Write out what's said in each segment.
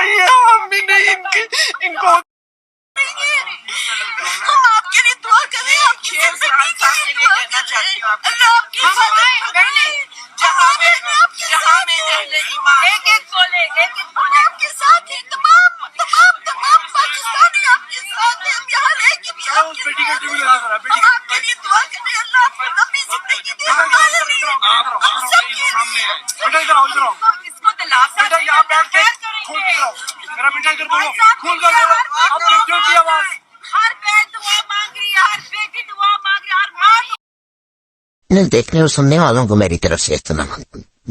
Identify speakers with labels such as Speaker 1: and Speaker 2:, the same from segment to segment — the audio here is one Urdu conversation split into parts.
Speaker 1: بتائیے ہم بھی نہیں ان کو
Speaker 2: ہم آپ کے لیے دعا کریں. آپ کی زندگی کے لیے دعا کریں. اللہ آپ کی مدد کرے. جہاں میں اہل ایمان ایک بولے آپ کے ساتھ ہیں. تمام پاکستانی آپ کے ساتھ ہیں. ہم یہاں رہ کے بھی آپ کے ساتھ ہیں. ہم آپ کے لیے دعا کریں. اللہ آپ کو لمبی زندگی دے. ہم سب کے لیے اس کو دلاسا
Speaker 1: یہاں بیٹھ کے کھول کے جاؤ. میرا بیٹا ادھر بولو. کھول کر بولو. آپ کی دل کی آواز.
Speaker 2: ہر بہن دعا مانگ رہی ہے. ہر بیٹی دعا مانگ رہی ہے. ہر ماں
Speaker 3: دیکھنے اور سننے والوں کو میری طرف سے احترام.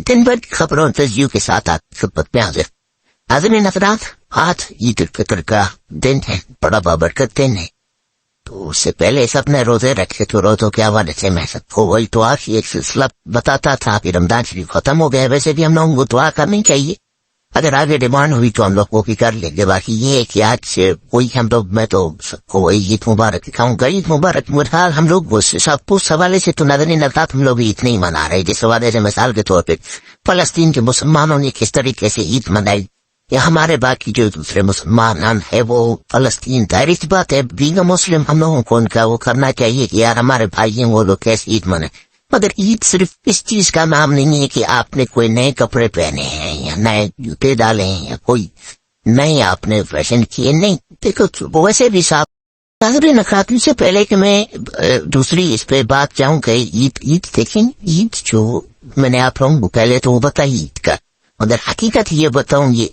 Speaker 3: دن بھر کی خبروں تجزیوں کے ساتھ آپ خدمت میں حاضرین حضرات. آج عید الفطر کا دن ہے, بڑا بابرکت دن ہے. تو اس سے پہلے سب نے روزے رکھے تو روزوں کے حوالے سے میں سب کو وہی دعا کی ایک سلسلہ بتاتا تھا کہ رمضان شریف ختم ہو گیا. ویسے بھی ہم لوگوں کو دعا کرنی چاہیے, اگر آگے ڈیمانڈ ہوئی تو ہم لوگ وہ بھی کر لیں گے. باقی یہ ہے کہ آج سے کوئی ہم لوگ, میں تو سب کو وہی عید مبارک دکھاؤں گا. عید مبارک مرحال ہم لوگ اس حوالے سے تو نظرین نظرات ہم لوگ عید نہیں منا رہے. جس حوالے سے مثال کے طور پہ فلسطین کے مسلمانوں نے کس طریقے سے عید منائی, یا ہمارے باقی جو دوسرے مسلمان ہیں وہ فلسطین. ظاہر سی بات ہے بینگ مسلم ہم لوگوں کو ان کا وہ کرنا چاہیے کہ یار ہمارے بھائی ہیں وہ لوگ کیسے عید منائیں. مگر عید صرف اس چیز کا نام نہیں ہے کہ آپ نے کوئی نئے کپڑے پہنے ہیں یا نئے جوتے ڈالے ہیں یا کوئی نئے آپ نے فیشن کیے. نہیں, دیکھو ویسے بھی صاحب ناظرین اخلاقی سے پہلے کہ میں دوسری اس پہ بات جاؤں کہ عید دیکھیں. عید جو میں نے آپ لوگوں کو پہلے تو وہ بتائی عید کا, مگر حقیقت یہ بتاؤں یہ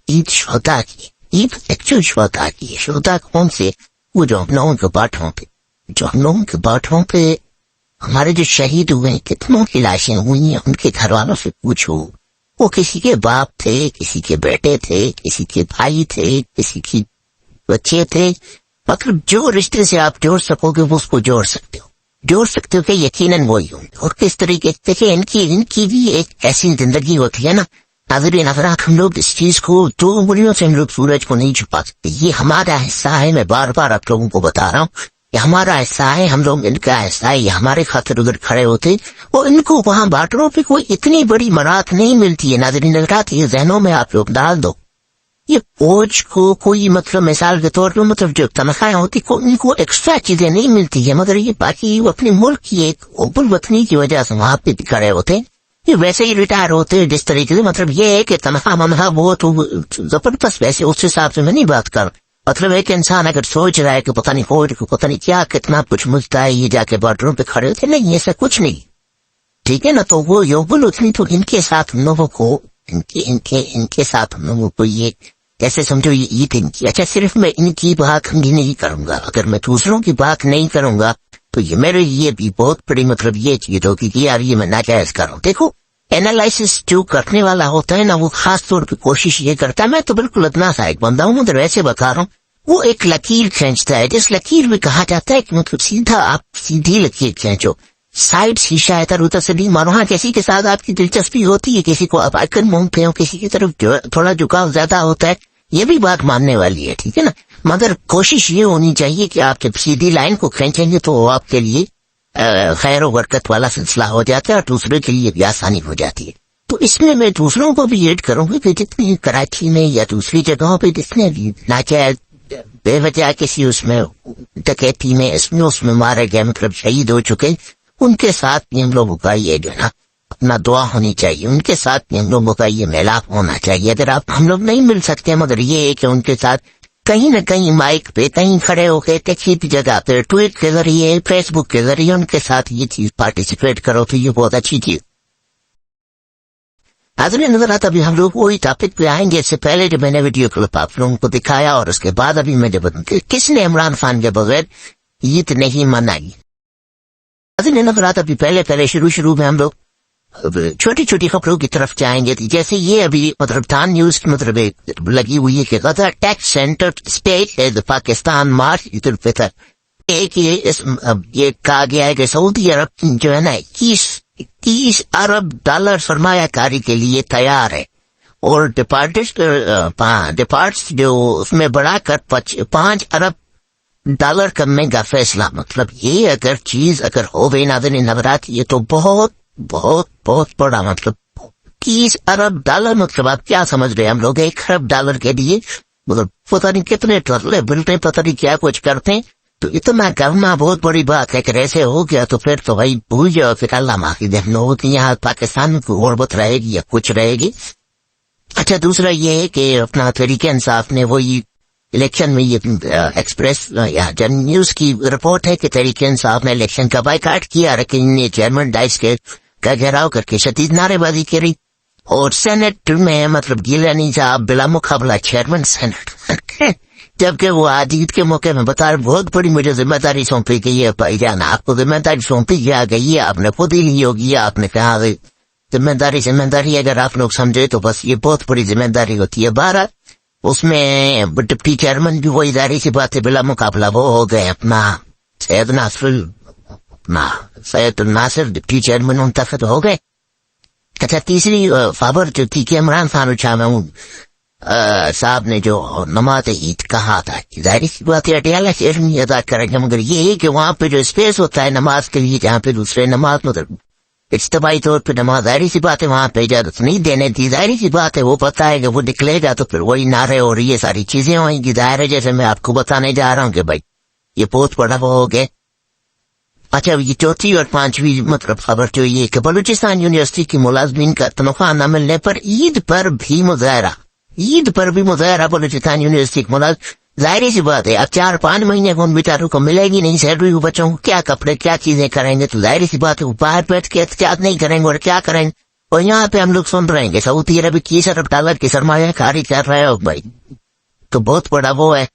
Speaker 3: عید شہداء کی, عید ایکچوئل شہداء کی. شہداء کون سے؟ وہ جو ہم لوگوں کے باٹھوں پہ ہمارے جو شہید ہوئے ہیں, کتنوں کی لاشیں ہوئی ہیں. ان کے گھر والوں سے پوچھو, وہ کسی کے باپ تھے, کسی کے بیٹے تھے, کسی کے بھائی تھے, کسی کی بچے تھے. مطلب جو رشتے سے آپ جوڑ سکو گے وہ اس کو جوڑ سکتے ہو کہ یقیناً وہی ہوں گے. اور کس طریقے سے ان کی بھی ایک ایسی زندگی ہوتی ہے نا. ناظرین حضرات, ہم لوگ اس چیز کو دو انگلیوں سے ہم لوگ سورج کو نہیں چھپا سکتے. یہ ہمارا حصہ ہے. میں بار بار آپ لوگوں کو بتا رہا ہوں, یہ ہمارا حصہ ہے. ہم لوگ ان کا حصہ ہے. یہ ہمارے خاطر ادھر کھڑے ہوتے اور ان کو وہاں بانٹوں پہ کوئی اتنی بڑی مراد نہیں ملتی ہے. ناظرین حضرات, یہ ذہنوں میں آپ لوگ ڈال دو. یہ فوج کو کوئی مطلب مثال کے طور پہ مطلب جو تنخواہیں ہوتی ان کو ایکسٹرا چیزیں نہیں ملتی ہے, مگر یہ باقی وہ اپنے ملک کی ایک اوپر وطنی کی وجہ سے وہاں پہ کھڑے ہوتے. یہ ویسے ہی ریٹائر ہوتے جس طریقے سے. مطلب یہ ہے کہ تنخواہ وہ تو زبردست, ویسے اس حساب سے میں نہیں بات کر. مطلب ایک انسان اگر سوچ رہا ہے کہ پتہ نہیں فوج کو پتہ نہیں کیا کتنا کچھ ملتا ہے, یہ جا کے بارڈروں پہ کھڑے ہوتے, نہیں ایسا کچھ نہیں, ٹھیک ہے نا. تو وہ یوبل اتنی تو ان کے ساتھ ہم لوگوں کو ان کے ساتھ ہم لوگوں کو یہ کیسے سمجھو یہ عید ان کی. اچھا, صرف میں ان کی بات نہیں کروں گا. اگر میں دوسروں کی بات نہیں کروں گا تو یہ میرے لیے بھی بہت بڑی مطلب یہ چیز ہوگی کہ یار یہ میں ناجائز کروں. دیکھو اینالائسس جو کرنے والا ہوتا ہے نا, وہ خاص طور پہ کوشش یہ کرتا ہے, میں تو بالکل اتنا سا ایک بندہ ہوں مگر ویسے بتا رہا ہوں, وہ ایک لکیر کھینچتا ہے. جس لکیر میں کہا جاتا ہے کہ مطلب سیدھا آپ سیدھی لکیر کھینچو, سائڈ شیشہ ادھر ادھر سے نہیں مارو. ہاں, کسی کے ساتھ آپ کی دلچسپی ہوتی ہے, کسی کو آپ آئکن مونگ پہ ہو, کسی کی طرف جو تھوڑا جھکاؤ زیادہ ہوتا ہے, یہ بھی بات ماننے والی ہے, ٹھیک ہے نا. مگر کوشش یہ ہونی چاہیے کہ آپ جب سیدھی لائن کو کھینچیں گے تو وہ آپ کے لیے خیر و برکت والا سلسلہ ہو جاتا ہے اور دوسرے کے لیے بھی آسانی ہو جاتی ہے. تو اس میں میں دوسروں کو بھی ایڈ کروں گی کہ جتنی کراچی میں یا دوسری جگہوں پہ جتنے بھی ناجائز بے وجہ کسی اس میں ڈکیتی میں اس میں مارے گئے, مطلب شہید ہو چکے, ان کے ساتھ بھی ہم لوگوں کا یہ جو نا اپنا دعا ہونی چاہیے. ان کے ساتھ بھی ہم لوگوں کا یہ میلاپ ہونا چاہیے. اگر آپ ہم لوگ نہیں مل سکتے, مگر یہ ہے کہ ان کے ساتھ کہیں نہ کہیں مائک پہ کہیں کھڑے ہو کے کسی بھی جگہ پہ ٹویٹ کے ذریعے, فیس بک کے ذریعے ان کے ساتھ یہ چیز پارٹیسپیٹ کرو تو یہ بہت اچھی چیز. حاضرین نظرات, ابھی ہم لوگ وہی ٹاپک پہ آئیں گے. اس سے پہلے جو میں نے ویڈیو کلپ آپ لوگوں کو دکھایا اور اس کے بعد ابھی میں جب کس نے عمران خان کے بغیر عید نہیں منائی. حاضرین نظرات, ابھی پہلے شروع میں ہم لوگ چھوٹی چھوٹی خبروں کی طرف جائیں گے. جیسے یہ ابھی مطلب ٹان نیوز کی مطلب لگی ہوئی ہے کہ Gaza tax centre state Pakistan march Eid ul-Fitr. ایک یہ کہا گیا ہے کہ سعودی عرب جو ہے نا 30 ارب ڈالر سرمایہ کاری کے لیے تیار ہے, اور ڈپارٹس جو اس میں بڑھا کر 5 ارب ڈالر کرنے کا فیصلہ. مطلب یہ اگر چیز ہو گئی ناظرین نظرات, یہ تو بہت بہت بہت بڑا مطلب $21 مطلب آپ کیا سمجھ رہے ہیں؟ ہم لوگ $1 کے لیے مطلب پتہ نہیں کتنے ٹرلے بلٹیں پتہ نہیں کیا کچھ کرتے ہیں. تو اتنا کرنا بہت بڑی بات ہے. اگر ایسے ہو گیا تو پھر تو بھائی بھول جاؤ, پھر اللہ معافی دیکھنا ہوتی یہاں پاکستان کو غربت رہے گی یا کچھ رہے گی. اچھا دوسرا یہ ہے کہ اپنا تحریک انصاف نے وہی الیکشن میں یہ ایکسپریس یا جن نیوز کی رپورٹ ہے کہ تحریک انصاف نے الیکشن کا بائیکاٹ کیا, لیکن یہ چیئرمین ڈائس کے کا گھیراؤ کر کے شدید نعرے بازی کری. اور سینٹ میں مطلب گیلانی صاحب بلا مقابلہ چیئرمین سینٹ, جبکہ وہ عید کے موقع میں بتا رہے بہت بڑی مجھے ذمہ داری سونپی گئی ہے بھائی جان, آپ کو ذمہ داری سونپی کیا گئی ہے, آپ نے خود ہی لی ہوگی. آپ نے کہا ذمہ داری اگر آپ لوگ سمجھے تو بس یہ بہت بڑی ذمہ داری ہوتی ہے. 12 اس میں ڈپٹی چیئرمین بھی وہی ظاہری سی بات ہے بلا مقابلہ وہ ہو گئے اپنا سید الناصر ڈپٹی چیئرمین منتخب ہو گئے. اچھا تیسری خبر جو تھی کہ عمران خان صاحب نے جو نماز عید کہا تھا, ظاہری سی بات ہے اٹیالہ شہر میں ادا کریں گے, مگر یہ ہے کہ وہاں پہ جو اسپیس ہوتا ہے نماز کے لیے جہاں پہ دوسرے نماز مطلب اجتماعی طور پہ نماز, ظاہری سی بات ہے وہاں پہ اجازت نہیں دینے دی. ظاہری سی بات ہے وہ پتہ ہے کہ وہ نکلے گا تو پھر وہی نعرے اور یہ ساری چیزیں ہوئیں گی. ظاہر ہے جیسے میں آپ کو بتانے جا رہا ہوں کہ بھائی یہ بہت بڑا وہ ہو گئے. اچھا یہ چوتھی اور پانچویں مطلب خبر جو یہ کہ بلوچستان یونیورسٹی کی ملازمین کا تنخواہ نہ ملنے پر عید پر بھی مظاہرہ بلوچستان یونیورسٹی کے ملازم. ظاہری سی بات ہے اب 4-5 مہینے کو ان بیچاروں کو ملے گی نہیں سیلری, بچوں کو کیا کپڑے کیا چیزیں کریں گے, تو ظاہری سی بات ہے وہ باہر بیٹھ کے احتجاج نہیں کریں گے اور کیا کریں گے. اور یہاں پہ ہم لوگ سن رہے ہیں کہ سعودی عرب $30 ارب کی سرمایہ کاری کر رہے ہو بھائی, تو بہت بڑا وہ ہے.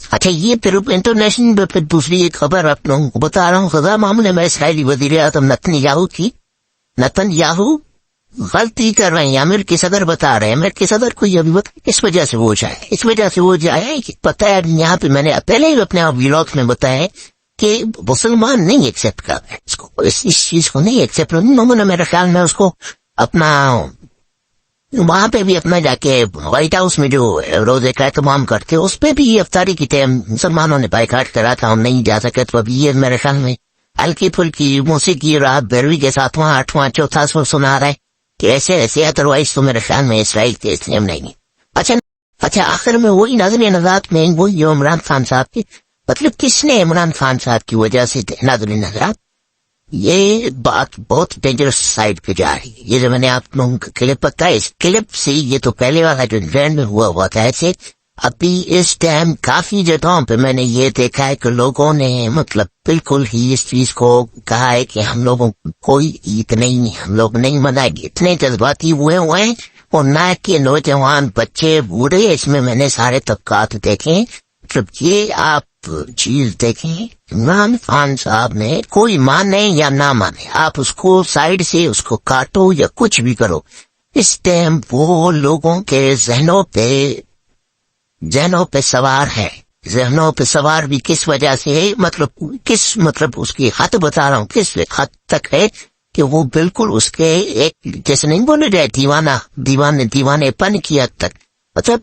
Speaker 3: اچھا یہ پھر انٹرنیشنل پھر دوسری ایک خبر آپ لوگوں کو بتا رہا ہوں. غزہ معاملے میں اسرائیلی وزیر اعظم نتن یاہو غلطی کر رہے ہیں. امریکی صدر بتا رہے ہیں, امریکی صدر کو یہ بھی بتا اس وجہ سے وہ جائے کہ پتہ ہے یہاں پہ میں نے پہلے ہی اپنے ویلاگس میں بتایا کہ مسلمان نہیں ایکسپٹ کر رہے اس کو, اس چیز کو نہیں ایکسپٹ. انہوں نے میرے خیال میں اس کو اپنا وہاں پہ بھی اپنا جا کے وائٹ ہاؤس میں جو روزے کا اہتمام کرتے اس پہ بھی افطاری کی ٹائم مسلمانوں نے بائیکاٹ کرا تھا, ہم نہیں جا سکے. تو ابھی یہ میرے خیال میں ہلکی پھلکی موسیقی رات بیروی کے ساتھ 8واں چوتھا سو سنا رہا ہے کہ ایسے ادروائز تو میرے خیال میں اسرائیل کے اسلام نہیں. اچھا آخر میں وہی ناظرین نظرات میں وہی عمران خان صاحب کی مطلب کس نے عمران خان صاحب کی وجہ سے ناظرین نظرات یہ بات بہت ڈینجرس سائڈ پہ جا رہی ہے. یہ جو میں نے آپ لوگوں کا کلپ بتایا اس کلپ سے یہ تو پہلے والا جو انگلینڈ میں ہوا تھا ایسے ابھی اس ٹائم کافی جگہوں پہ میں نے یہ دیکھا ہے کہ لوگوں نے مطلب بالکل ہی اس چیز کو کہا ہے کہ ہم لوگوں کوئی عید نہیں, ہم لوگ نہیں منائیں گے. اتنے جذباتی ہوئے ہیں اور نہ کہ نوجوان بچے بوڑھے, اس میں میں نے سارے طبقات دیکھے. مطلب یہ آپ چیز دیکھیں عمران خان صاحب نے کوئی مانے یا نہ مانے آپ اس کو سائڈ سے اس کو کاٹو یا کچھ بھی کرو, اس ٹائم وہ لوگوں کے ذہنوں پہ سوار ہے. ذہنوں پہ سوار بھی کس وجہ سے ہے مطلب اس کی خط بتا رہا ہوں کس حد تک ہے کہ وہ بالکل اس کے ایک جیسے نہیں بولے جائے دیوانے پن کی حد تک. مطلب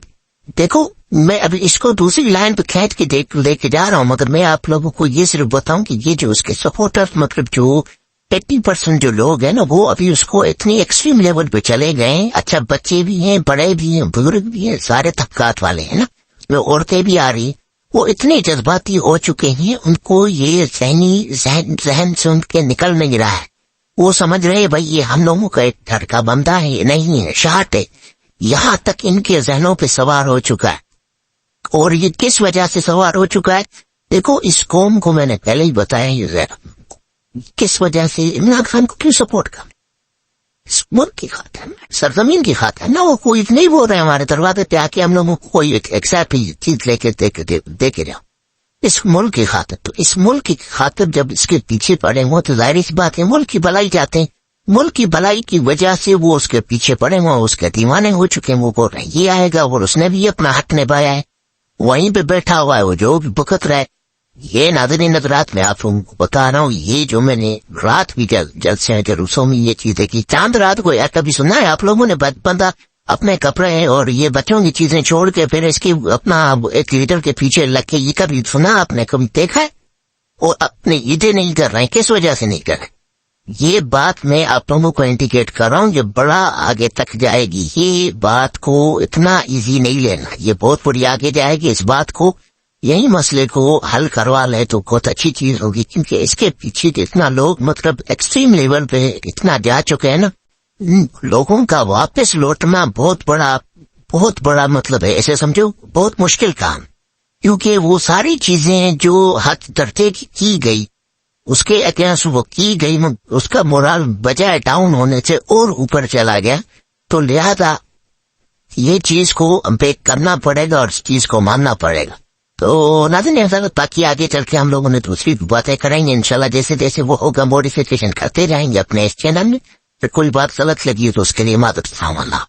Speaker 3: دیکھو میں ابھی اس کو دوسری لائن پہ کھینچ کے لے کے جا رہا ہوں, مگر میں آپ لوگوں کو یہ صرف بتاؤں کہ یہ جو اس کے سپورٹر مطلب جو 80% جو لوگ ہیں نا وہ ابھی اس کو اتنی ایکسٹریم لیول پہ چلے گئے. اچھا بچے بھی ہیں, بڑے بھی ہیں, بزرگ بھی ہیں, سارے طبقات والے ہیں نا, عورتیں بھی آ رہی, وہ اتنے جذباتی ہو چکے ہیں ان کو یہ ذہن سے ان کے نکل نہیں رہا ہے. وہ سمجھ رہے بھائی یہ ہم لوگوں کا ایک گھر کا بندہ ہے, یہ نہیں ہے شارٹ ہے. یہاں تک ان کے ذہنوں پہ سوار ہو چکا ہے. اور یہ کس وجہ سے سوار ہو چکا ہے دیکھو اس قوم کو میں نے پہلے ہی بتایا یہ ذرا کس وجہ سے عمران خان کو کیوں سپورٹ کر اس ملک کی خاطر سرزمین کی خاطر نہ. وہ کوئی نہیں بول رہے ہمارے دروازے پہ آ کے ہم لوگوں کو کوئی ایکسپٹ چیز لے کے دے کے جاؤ اس ملک کی خاطر. تو اس ملک کی خاطر جب اس کے پیچھے پڑے وہ تو ظاہر سی بات ہے ملک کی بھلائی چاہتے ہیں. ملک کی بھلائی کی وجہ سے وہ اس کے پیچھے پڑے ہوئے اس کے دیوانے ہو چکے ہیں. وہ بول رہے ہیں یہ آئے گا اور اس نے بھی اپنا حق نبھایا ہے, وہیں پہ بیٹھا ہوا ہے وہ جو بھی بکت رہا ہے. یہ ناظرین نظرات میں آپ لوگوں کو بتا رہا ہوں یہ جو میں نے رات بھی جلسے جلوسوں میں یہ چیز دیکھی. چاند رات کو کبھی سنا ہے آپ لوگوں نے بندہ اپنے کپڑے اور یہ بچوں کی چیزیں چھوڑ کے پھر اس کی اپنا ایک لیڈر کے پیچھے لگ کے یہ کبھی سنا آپ نے کبھی دیکھا ہے؟ اور اپنی عیدیں نہیں کر رہے ہیں کس وجہ سے نہیں کر رہے یہ بات میں آپ لوگوں کو انڈیکیٹ کر رہا ہوں، یہ بڑا آگے تک جائے گی. یہ بات کو اتنا ایزی نہیں لینا، یہ بہت بڑی آگے جائے گی. اس بات کو، یہی مسئلے کو حل کروا لے تو بہت اچھی چیز ہوگی، کیونکہ اس کے پیچھے اتنا لوگ مطلب ایکسٹریم لیول پہ اتنا جا چکے ہیں نا. لوگوں کا واپس لوٹنا بہت بڑا مطلب ہے، ایسے سمجھو بہت مشکل کام، کیونکہ وہ ساری چیزیں جو حد درجے کی گئی اس کے اگینسٹ وہ کی گئی، اس کا مورال بجائے ڈاؤن ہونے سے اور اوپر چلا گیا. تو لہذا یہ چیز کو امپیک کرنا پڑے گا اور اس چیز کو ماننا پڑے گا. تو ناظرین تاکہ آگے چل کے ہم لوگوں نے دوسری باتیں کریں گے انشاءاللہ، جیسے جیسے وہ ہوگا موڈیفیکیشن کرتے رہیں گے اپنے اس چینل میں. پھر کوئی بات غلط لگی تو اس کے لیے معذرت خواہ. اللہ